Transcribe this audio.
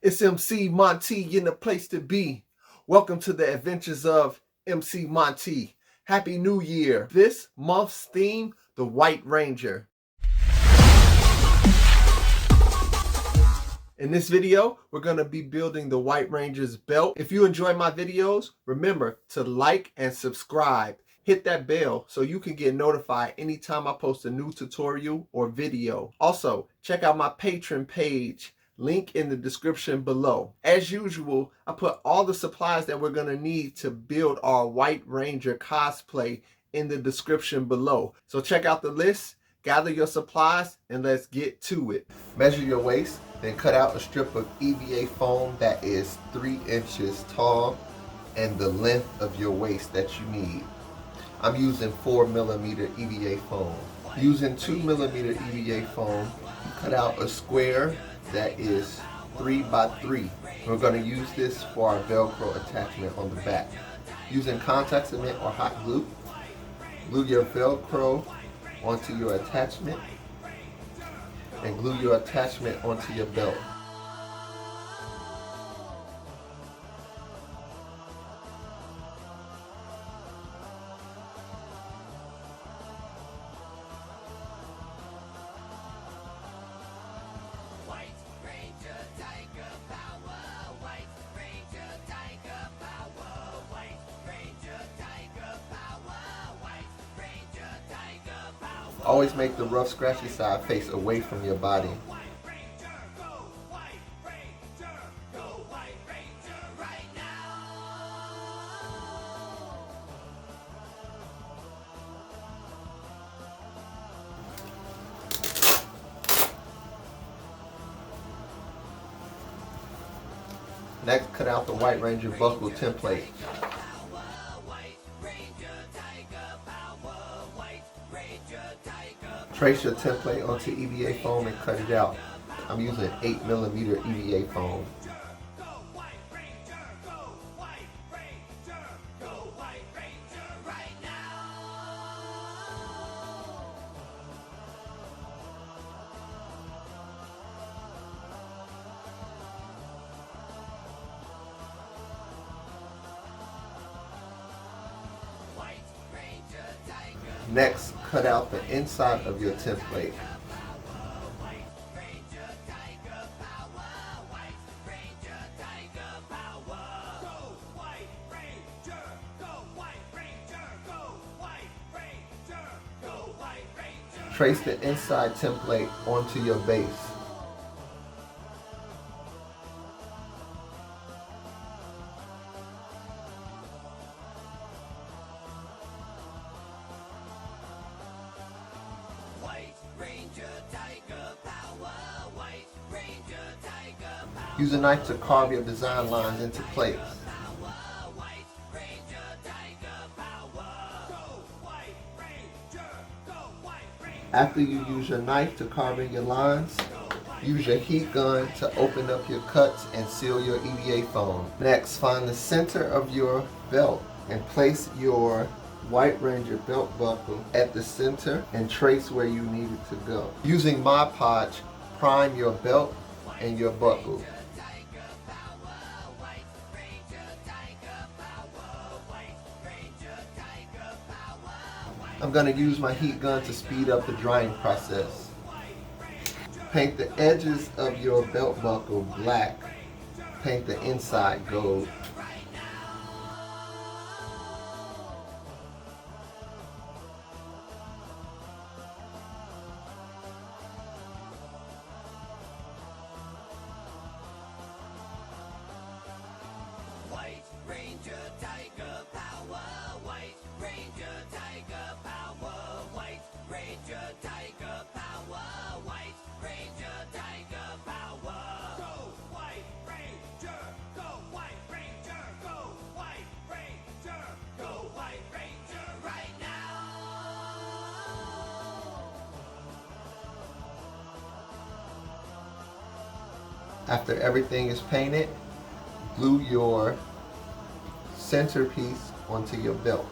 It's MC Monte in the place to be. Welcome to the adventures of MC Monte. Happy New Year. This month's theme, the White Ranger. In this video, we're going to be building the White Ranger's belt. If you enjoy my videos, remember to like and subscribe. Hit that bell so you can get notified anytime I post a new tutorial or video. Also, check out my Patreon page. Link in the description below. As usual, I put all the supplies that we're going to need to build our White Ranger cosplay in the description below. So check out the list, gather your supplies, and let's get to it. Measure your waist, then cut out a strip of EVA foam that is 3 inches tall and the length of your waist that you need. I'm using 4mm EVA foam. Using 2mm EVA foam, cut out a square that is 3 by 3. We're going to use this for our velcro attachment on the back. Using contact cement or hot glue, glue your velcro onto your attachment and glue your attachment onto your belt. Always make the rough, scratchy side face away from your body. Next, cut out the White Ranger buckle template. Trace your template onto EVA foam and cut it out. I'm using 8mm EVA foam. Next, cut out the inside of your template. Trace the inside template onto your base. Use a knife to carve your design lines into place. After you use your knife to carve in your lines, use your heat gun to open up your cuts and seal your EVA foam. Next, find the center of your belt and place your White Ranger belt buckle at the center and trace where you need it to go. Using Modpodge, prime your belt and your buckle. I'm going to use my heat gun to speed up the drying process. Paint the edges of your belt buckle black. Paint the inside gold. White Ranger Tiger Power, White Ranger Tiger Power, White Ranger Tiger Power, White Ranger Tiger Power. Go White Ranger, go White Ranger, go White Ranger, go White Ranger right now. After everything is painted, glue your centerpiece onto your belt.